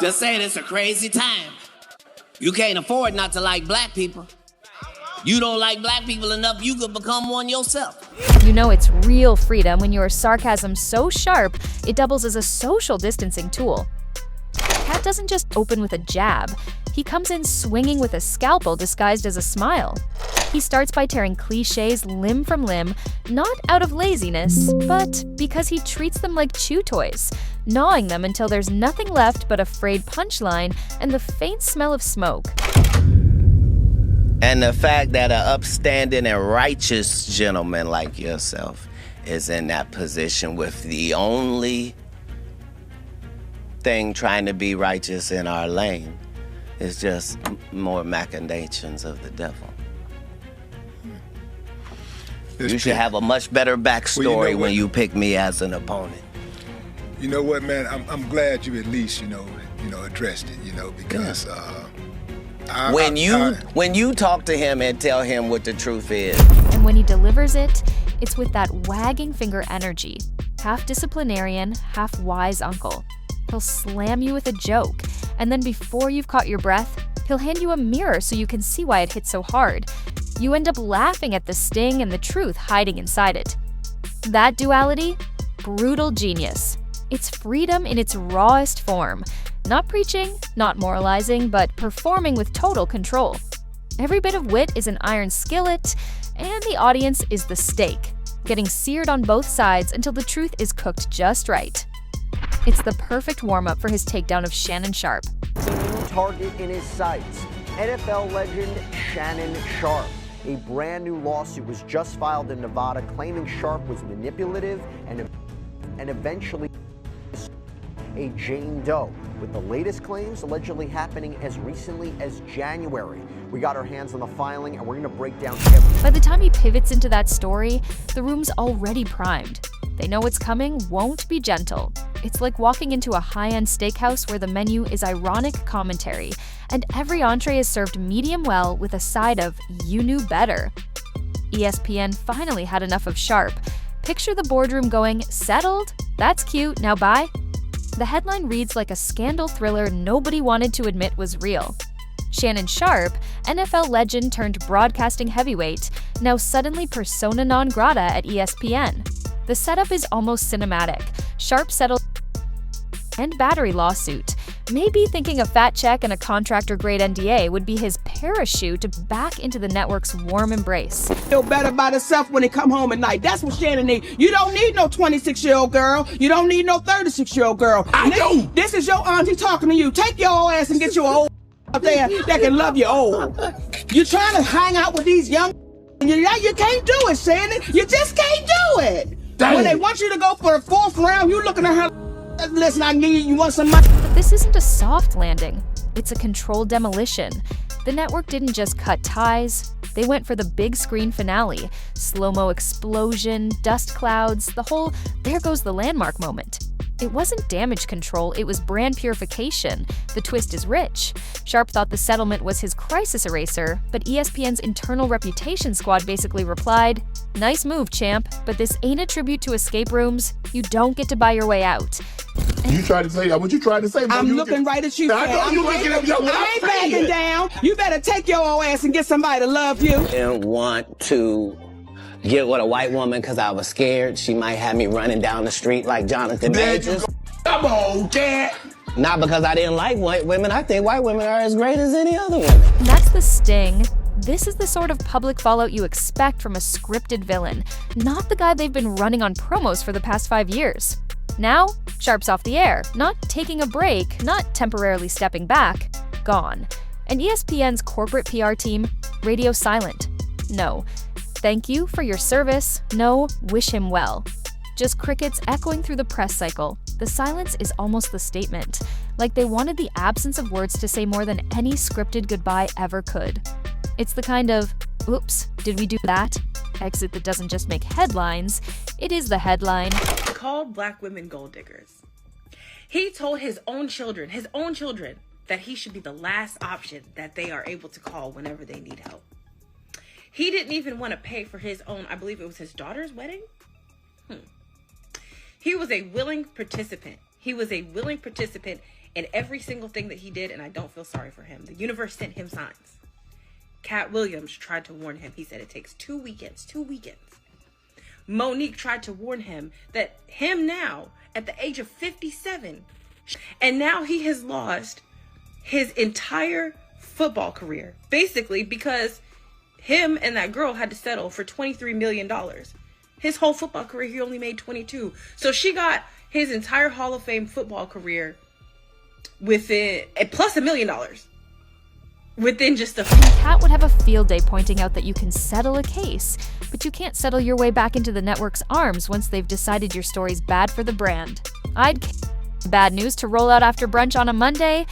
Just saying, it's a crazy time. You can't afford not to like black people. You don't like black people enough, you could become one yourself. You know it's real freedom when your sarcasm's so sharp, it doubles as a social distancing tool. Katt doesn't just open with a jab. He comes in swinging with a scalpel disguised as a smile. He starts by tearing cliches limb from limb, not out of laziness, but because he treats them like chew toys, gnawing them until there's nothing left but a frayed punchline and the faint smell of smoke. And the fact that an upstanding and righteous gentleman like yourself is in that position with the only thing trying to be righteous in our lane is just more machinations of the devil. You should have a much better backstory when you pick me as an opponent. You know what, man? I'm glad you at least, addressed it, because when you talk to him and tell him what the truth is. And when he delivers it, it's with that wagging finger energy, half disciplinarian, half wise uncle. He'll slam you with a joke, and then before you've caught your breath, he'll hand you a mirror so you can see why it hit so hard. You end up laughing at the sting and the truth hiding inside it. That duality? Brutal genius. It's freedom in its rawest form. Not preaching, not moralizing, but performing with total control. Every bit of wit is an iron skillet, and the audience is the steak, getting seared on both sides until the truth is cooked just right. It's the perfect warm-up for his takedown of Shannon Sharpe. Target in his sights, NFL legend Shannon Sharpe. A brand new lawsuit was just filed in Nevada claiming Sharpe was manipulative and eventually a Jane Doe, with the latest claims allegedly happening as recently as January. We got our hands on the filing and we're going to break down everything. By the time he pivots into that story, the room's already primed. They know what's coming won't be gentle. It's like walking into a high-end steakhouse where the menu is ironic commentary, and every entree is served medium well with a side of "you knew better." ESPN finally had enough of Sharpe. Picture the boardroom going, "Settled? That's cute, now bye." The headline reads like a scandal thriller nobody wanted to admit was real. Shannon Sharpe, NFL legend turned broadcasting heavyweight, now suddenly persona non grata at ESPN. The setup is almost cinematic. Sharpe settled and battery lawsuit. Maybe thinking a fat check and a contractor-grade NDA would be his parachute back into the network's warm embrace. Feel better about himself when he come home at night. That's what Shannon need. You don't need no 26-year-old girl. You don't need no 36-year-old girl. I do. This is your auntie talking to you. Take your old ass and get your old up there that can love you old. You trying to hang out with these young you can't do it, Shannon. You just can't do it. Dang. When they want you to go for the 4th round, you looking at her. Listen, I need you want some money. But this isn't a soft landing. It's a controlled demolition. The network didn't just cut ties. They went for the big screen finale. Slow-mo explosion, dust clouds, the whole "there goes the landmark" moment. It wasn't damage control, it was brand purification. The twist is rich. Sharpe thought the settlement was his crisis eraser, but ESPN's internal reputation squad basically replied, "Nice move, champ, but this ain't a tribute to escape rooms. You don't get to buy your way out." You tried to say what you tried to say. I'm looking right at you. I ain't backing down. You better take your old ass and get somebody to love you. I didn't want to get with a white woman because I was scared she might have me running down the street like Jonathan Majors. Come on, Dad. Not because I didn't like white women. I think white women are as great as any other women. That's the sting. This is the sort of public fallout you expect from a scripted villain, not the guy they've been running on promos for the past 5 years. Now, Sharpe's off the air, not taking a break, not temporarily stepping back, gone. And ESPN's corporate PR team, radio silent. No. Thank you for your service. No, wish him well. Just crickets echoing through the press cycle. The silence is almost the statement, like they wanted the absence of words to say more than any scripted goodbye ever could. It's the kind of, "Oops, did we do that?" exit that doesn't just make headlines, it is the headline. Called black women gold diggers. He told his own children, that he should be the last option that they are able to call whenever they need help. He didn't even want to pay for his own, I believe it was his daughter's wedding. He was a willing participant. He was a willing participant And every single thing that he did, and I don't feel sorry for him, the universe sent him signs. Katt Williams tried to warn him. He said it takes 2 weekends. Monique tried to warn him that him now, at the age of 57, and now he has lost his entire football career. Basically because him and that girl had to settle for $23 million. His whole football career, he only made 22. So she got his entire Hall of Fame football career within, plus $1 million. Within just a few. Katt would have a field day pointing out that you can settle a case, but you can't settle your way back into the network's arms once they've decided your story's bad for the brand. Bad news to roll out after brunch on a Monday.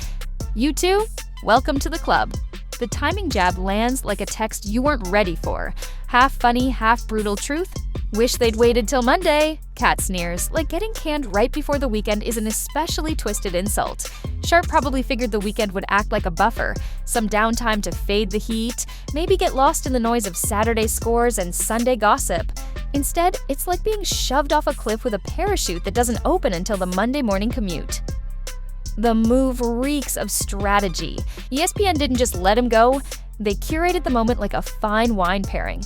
You two, welcome to the club. The timing jab lands like a text you weren't ready for. Half funny, half brutal truth. Wish they'd waited till Monday. Katt sneers, like getting canned right before the weekend is an especially twisted insult. Sharpe probably figured the weekend would act like a buffer, some downtime to fade the heat, maybe get lost in the noise of Saturday scores and Sunday gossip. Instead, it's like being shoved off a cliff with a parachute that doesn't open until the Monday morning commute. The move reeks of strategy. ESPN didn't just let him go, they curated the moment like a fine wine pairing.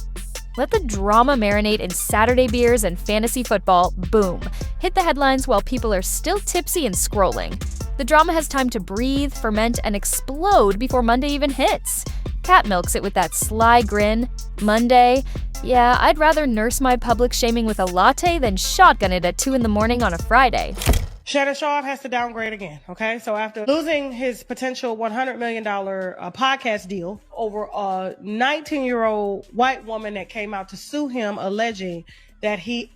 Let the drama marinate in Saturday beers and fantasy football, boom. Hit the headlines while people are still tipsy and scrolling. The drama has time to breathe, ferment, and explode before Monday even hits. Katt milks it with that sly grin. Monday? Yeah, I'd rather nurse my public shaming with a latte than shotgun it at 2 in the morning on a Friday. Shannon Sharpe has to downgrade again, okay? So after losing his potential $100 million podcast deal over a 19-year-old white woman that came out to sue him alleging that he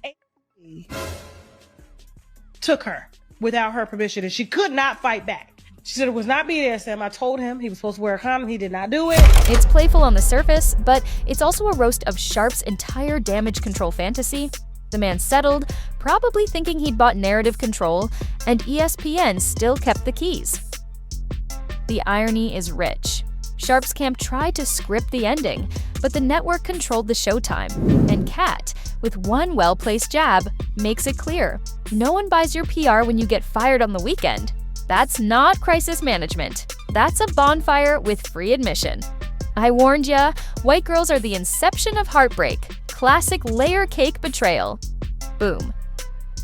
took her without her permission and she could not fight back. She said it was not BDSM. I told him he was supposed to wear a condom. He did not do it. It's playful on the surface, but it's also a roast of Sharpe's entire damage control fantasy. The man settled, probably thinking he'd bought narrative control, and ESPN still kept the keys. The irony is rich. Sharpe's camp tried to script the ending, but the network controlled the showtime. And Katt, with one well-placed jab, makes it clear. No one buys your PR when you get fired on the weekend. That's not crisis management. That's a bonfire with free admission. I warned ya, white girls are the inception of heartbreak. Classic layer cake betrayal. Boom.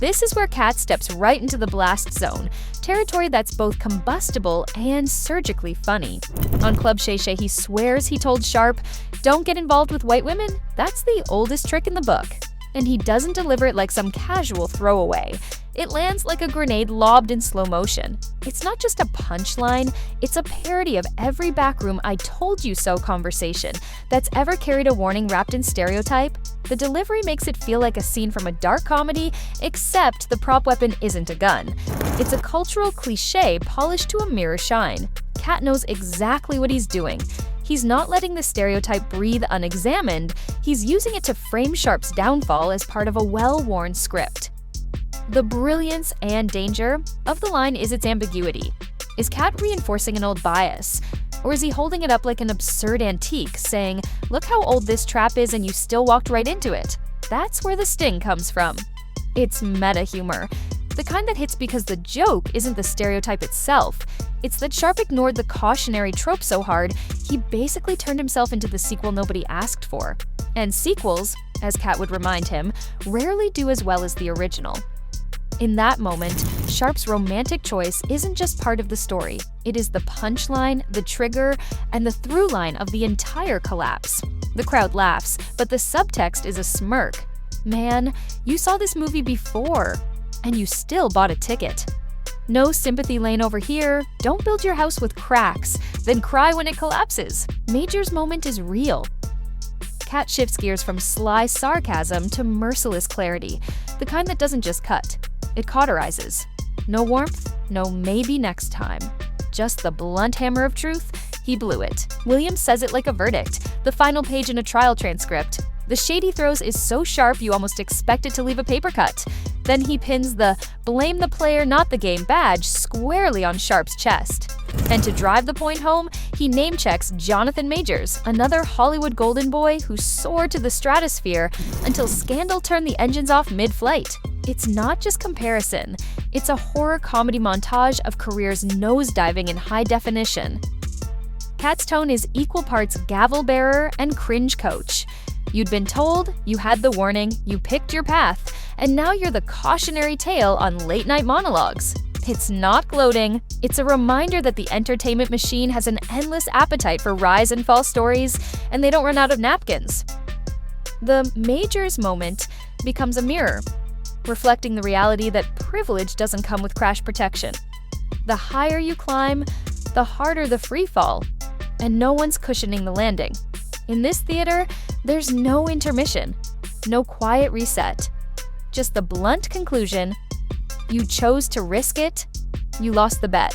This is where Katt steps right into the blast zone, territory that's both combustible and surgically funny. On Club Shay Shay, he swears he told Sharpe, "Don't get involved with white women. That's the oldest trick in the book." And he doesn't deliver it like some casual throwaway. It lands like a grenade lobbed in slow motion. It's not just a punchline, it's a parody of every backroom I told you so conversation that's ever carried a warning wrapped in stereotype. The delivery makes it feel like a scene from a dark comedy, except the prop weapon isn't a gun. It's a cultural cliche polished to a mirror shine. Katt knows exactly what he's doing. He's not letting the stereotype breathe unexamined, he's using it to frame Sharpe's downfall as part of a well-worn script. The brilliance and danger of the line is its ambiguity. Is Katt reinforcing an old bias? Or is he holding it up like an absurd antique, saying, "Look how old this trap is and you still walked right into it"? That's where the sting comes from. It's meta humor, the kind that hits because the joke isn't the stereotype itself. It's that Sharpe ignored the cautionary trope so hard, he basically turned himself into the sequel nobody asked for. And sequels, as Katt would remind him, rarely do as well as the original. In that moment, Sharpe's romantic choice isn't just part of the story. It is the punchline, the trigger, and the through line of the entire collapse. The crowd laughs, but the subtext is a smirk. Man, you saw this movie before, and you still bought a ticket. No sympathy lane over here. Don't build your house with cracks, then cry when it collapses. Major's moment is real. Katt shifts gears from sly sarcasm to merciless clarity, the kind that doesn't just cut. It cauterizes. No warmth, no maybe next time. Just the blunt hammer of truth. He blew it. Williams says it like a verdict, the final page in a trial transcript. The shade he throws is so sharp you almost expect it to leave a paper cut. Then he pins the "blame the player, not the game" badge squarely on Sharpe's chest. And to drive the point home, he name-checks Jonathan Majors, another Hollywood golden boy who soared to the stratosphere until scandal turned the engines off mid-flight. It's not just comparison, It's a horror comedy montage of careers nosediving in high definition. Katt's tone is equal parts gavel bearer and cringe coach. You'd been told, you had the warning, you picked your path, and now you're the cautionary tale on late-night monologues. It's not gloating. It's a reminder that the entertainment machine has an endless appetite for rise and fall stories, and they don't run out of napkins. The majors moment becomes a mirror, reflecting the reality that privilege doesn't come with crash protection. The higher you climb, the harder the free fall, and no one's cushioning the landing. In this theater, there's no intermission, no quiet reset, just the blunt conclusion: you chose to risk it, you lost the bet.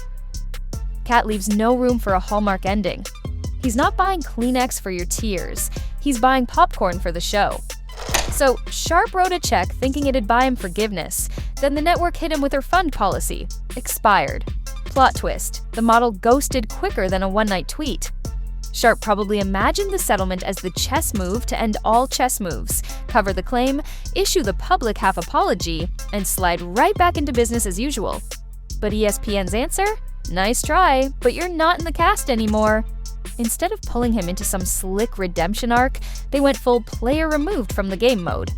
Katt leaves no room for a Hallmark ending. He's not buying Kleenex for your tears, he's buying popcorn for the show. So Sharpe wrote a check thinking it'd buy him forgiveness. Then the network hit him with her fund policy. Expired. Plot twist: the model ghosted quicker than a one-night tweet. Sharpe probably imagined the settlement as the chess move to end all chess moves, cover the claim, issue the public half apology, and slide right back into business as usual. But ESPN's answer? Nice try, but you're not in the cast anymore. Instead of pulling him into some slick redemption arc, they went full player removed from the game mode.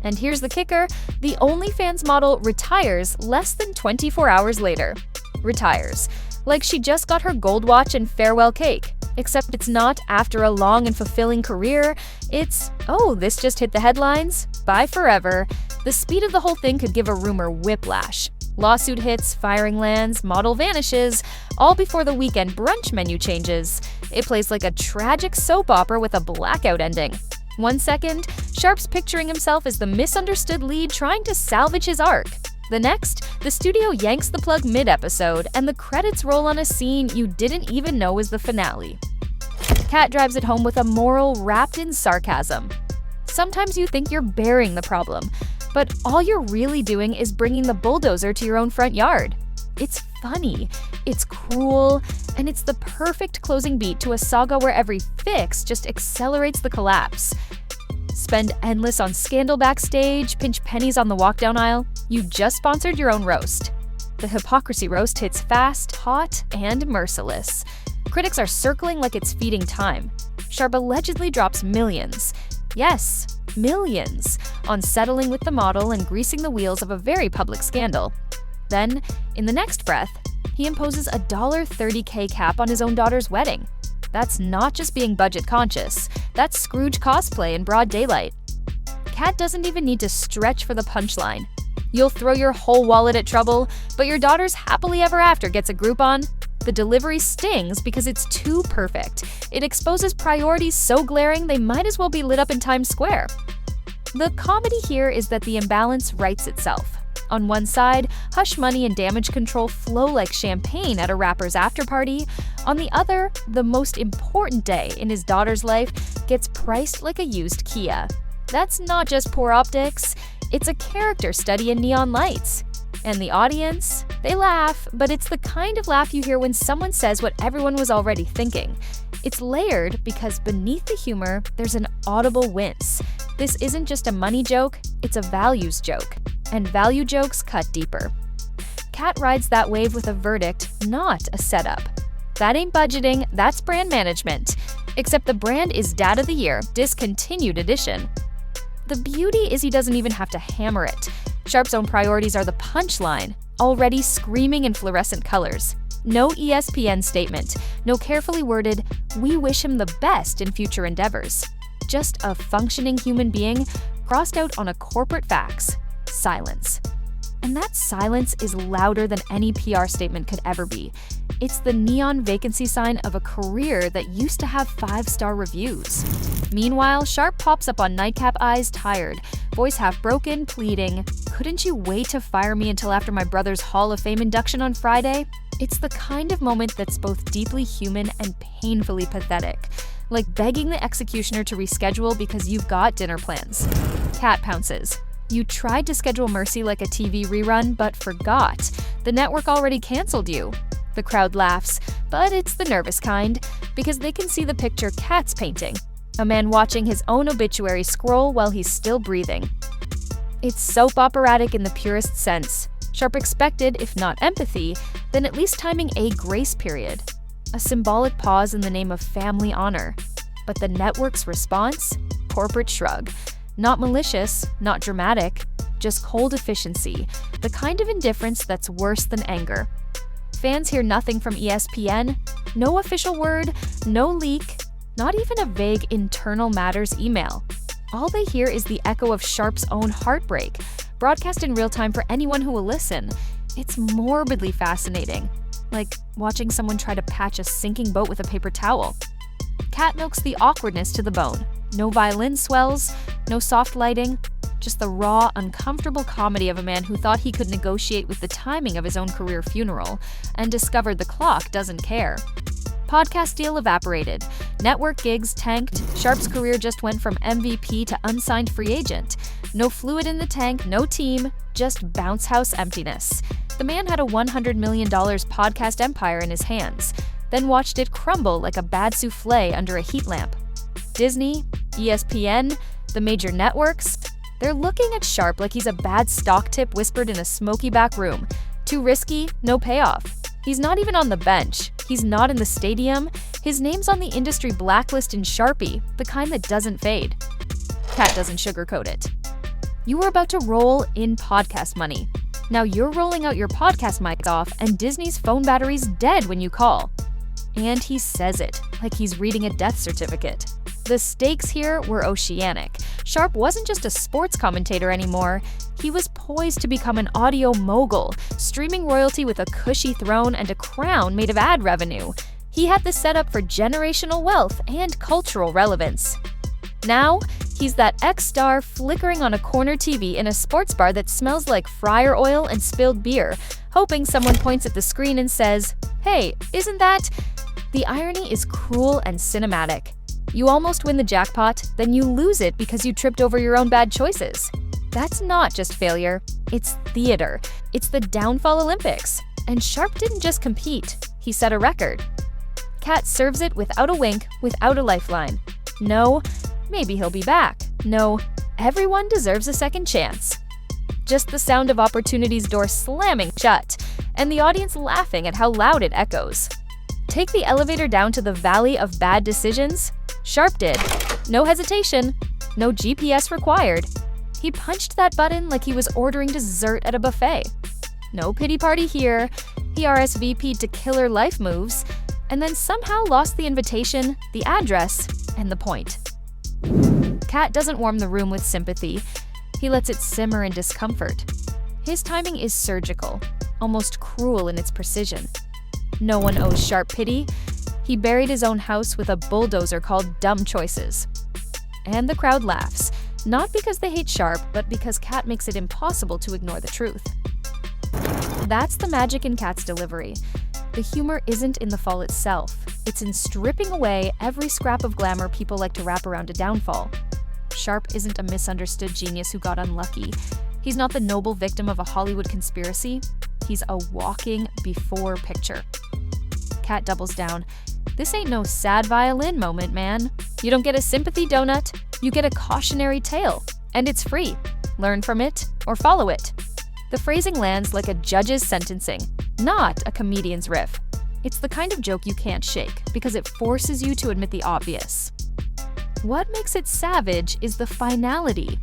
And here's the kicker: the OnlyFans model retires less than 24 hours later. Retires. Like she just got her gold watch and farewell cake. Except it's not after a long and fulfilling career, it's, oh, this just hit the headlines? Bye forever. The speed of the whole thing could give a rumor whiplash. Lawsuit hits, firing lands, model vanishes, all before the weekend brunch menu changes. It plays like a tragic soap opera with a blackout ending. 1 second, Sharpe's picturing himself as the misunderstood lead trying to salvage his arc. The next, the studio yanks the plug mid-episode, and the credits roll on a scene you didn't even know was the finale. Katt drives it home with a moral wrapped in sarcasm. Sometimes you think you're bearing the problem, but all you're really doing is bringing the bulldozer to your own front yard. It's funny, it's cruel, and it's the perfect closing beat to a saga where every fix just accelerates the collapse. Spend endless on scandal backstage, pinch pennies on the walk down aisle. You just sponsored your own roast. The hypocrisy roast hits fast, hot, and merciless. Critics are circling like it's feeding time. Sharpe allegedly drops millions. Yes, millions, on settling with the model and greasing the wheels of a very public scandal. Then, in the next breath, he imposes a $30K cap on his own daughter's wedding. That's not just being budget conscious, that's Scrooge cosplay in broad daylight. Katt doesn't even need to stretch for the punchline. You'll throw your whole wallet at trouble, but your daughter's happily ever after gets a Groupon. The delivery stings because it's too perfect. It exposes priorities so glaring they might as well be lit up in Times Square. The comedy here is that the imbalance rights itself. On one side, hush money and damage control flow like champagne at a rapper's afterparty. On the other, the most important day in his daughter's life gets priced like a used Kia. That's not just poor optics, it's a character study in neon lights. And the audience, they laugh, but it's the kind of laugh you hear when someone says what everyone was already thinking. It's layered because beneath the humor, there's an audible wince. This isn't just a money joke, it's a values joke. And value jokes cut deeper. Katt rides that wave with a verdict, not a setup. That ain't budgeting, that's brand management. Except the brand is Dad of the Year, discontinued edition. The beauty is he doesn't even have to hammer it. Sharpe's own priorities are the punchline, already screaming in fluorescent colors. No ESPN statement, no carefully worded, "We wish him the best in future endeavors." Just a functioning human being crossed out on a corporate fax. Silence. And that silence is louder than any PR statement could ever be. It's the neon vacancy sign of a career that used to have 5-star reviews. Meanwhile, Sharpe pops up on Nightcap Eyes tired, voice half broken, pleading, "Couldn't you wait to fire me until after my brother's Hall of Fame induction on Friday?" It's the kind of moment that's both deeply human and painfully pathetic. Like begging the executioner to reschedule because you've got dinner plans. Katt pounces. You tried to schedule Mercy like a TV rerun, but forgot. The network already canceled you. The crowd laughs, but it's the nervous kind, because they can see the picture Katt's painting. A man watching his own obituary scroll while he's still breathing. It's soap operatic in the purest sense. Sharpe expected, if not empathy, then at least timing a grace period. A symbolic pause in the name of family honor. But the network's response? Corporate shrug. Not malicious, not dramatic, just cold efficiency, the kind of indifference that's worse than anger. Fans hear nothing from ESPN, no official word, no leak, not even a vague internal matters email. All they hear is the echo of Sharpe's own heartbreak, broadcast in real time for anyone who will listen. It's morbidly fascinating, like watching someone try to patch a sinking boat with a paper towel. Katt milks the awkwardness to the bone. No violin swells, no soft lighting, just the raw, uncomfortable comedy of a man who thought he could negotiate with the timing of his own career funeral and discovered the clock doesn't care. Podcast deal evaporated. Network gigs tanked. Sharpe's career just went from MVP to unsigned free agent. No fluid in the tank, no team, just bounce house emptiness. The man had a $100 million podcast empire in his hands, then watched it crumble like a bad souffle under a heat lamp. Disney, ESPN, the major networks, they're looking at Sharpe like he's a bad stock tip whispered in a smoky back room. Too risky, no payoff. He's not even on the bench. He's not in the stadium. His name's on the industry blacklist in Sharpie, the kind that doesn't fade. Katt doesn't sugarcoat it. You were about to roll in podcast money. Now you're rolling out your podcast mics off, and Disney's phone battery's dead when you call. And he says it, like he's reading a death certificate. The stakes here were oceanic. Sharpe wasn't just a sports commentator anymore. He was poised to become an audio mogul, streaming royalty with a cushy throne and a crown made of ad revenue. He had the setup for generational wealth and cultural relevance. Now, he's that ex-star flickering on a corner TV in a sports bar that smells like fryer oil and spilled beer, hoping someone points at the screen and says, "Hey, isn't that?" The irony is cruel and cinematic. You almost win the jackpot, then you lose it because you tripped over your own bad choices. That's not just failure, it's theater. It's the downfall Olympics. And Sharpe didn't just compete, he set a record. Katt serves it without a wink, without a lifeline. No, maybe he'll be back. No, everyone deserves a second chance. Just the sound of opportunity's door slamming shut, and the audience laughing at how loud it echoes. Take the elevator down to the valley of bad decisions? Sharpe did. No hesitation. No GPS required. He punched that button like he was ordering dessert at a buffet. No pity party here. He RSVP'd to killer life moves, and then somehow lost the invitation, the address, and the point. Katt doesn't warm the room with sympathy. He lets it simmer in discomfort. His timing is surgical, almost cruel in its precision. No one owes Sharpe pity. He buried his own house with a bulldozer called dumb choices. And the crowd laughs, not because they hate Sharpe, but because Katt makes it impossible to ignore the truth. That's the magic in Katt's delivery. The humor isn't in the fall itself. It's in stripping away every scrap of glamour people like to wrap around a downfall. Sharpe isn't a misunderstood genius who got unlucky. He's not the noble victim of a Hollywood conspiracy. He's a walking before picture. Katt doubles down. This ain't no sad violin moment, man. You don't get a sympathy donut, you get a cautionary tale. And it's free. Learn from it or follow it. The phrasing lands like a judge's sentencing, not a comedian's riff. It's the kind of joke you can't shake because it forces you to admit the obvious. What makes it savage is the finality.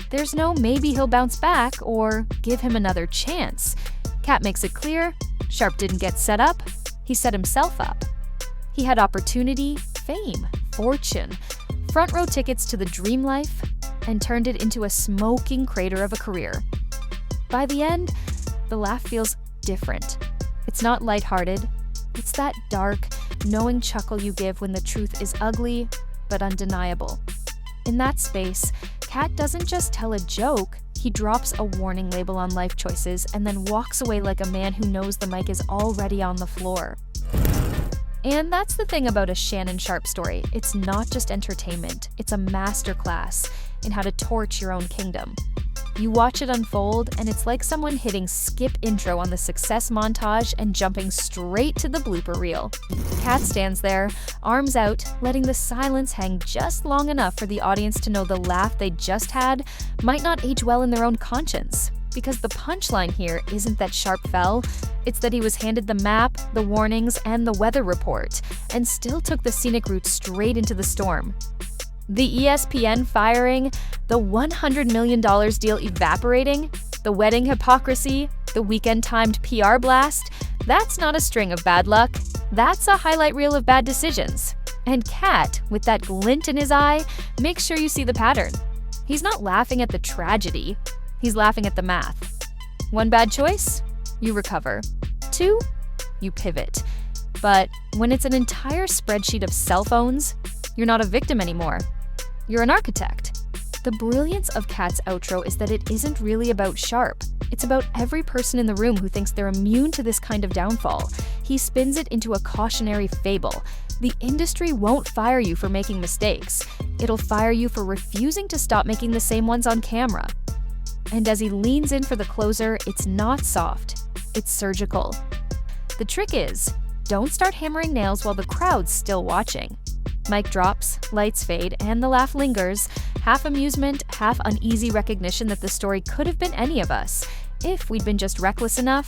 There's no maybe he'll bounce back or give him another chance. Katt makes it clear, Sharpe didn't get set up, he set himself up. He had opportunity, fame, fortune, front row tickets to the dream life, and turned it into a smoking crater of a career. By the end, the laugh feels different. It's not lighthearted. It's that dark, knowing chuckle you give when the truth is ugly, but undeniable. In that space, Katt doesn't just tell a joke, he drops a warning label on life choices and then walks away like a man who knows the mic is already on the floor. And that's the thing about a Shannon Sharpe story. It's not just entertainment, it's a masterclass in how to torch your own kingdom. You watch it unfold, and it's like someone hitting skip intro on the success montage and jumping straight to the blooper reel. Katt stands there, arms out, letting the silence hang just long enough for the audience to know the laugh they just had might not age well in their own conscience, Because the punchline here isn't that Sharpe fell, it's that he was handed the map, the warnings, and the weather report, and still took the scenic route straight into the storm. The ESPN firing, the $100 million deal evaporating, the wedding hypocrisy, the weekend-timed PR blast, that's not a string of bad luck. That's a highlight reel of bad decisions. And Katt, with that glint in his eye, makes sure you see the pattern. He's not laughing at the tragedy. He's laughing at the math. One bad choice, you recover. Two, you pivot. But when it's an entire spreadsheet of cell phones, you're not a victim anymore. You're an architect. The brilliance of Katt's outro is that it isn't really about Sharpe. It's about every person in the room who thinks they're immune to this kind of downfall. He spins it into a cautionary fable. The industry won't fire you for making mistakes. It'll fire you for refusing to stop making the same ones on camera. And as he leans in for the closer, it's not soft. It's surgical. The trick is, don't start hammering nails while the crowd's still watching. Mic drops, lights fade, and the laugh lingers, half amusement, half uneasy recognition that the story could have been any of us, if we'd been just reckless enough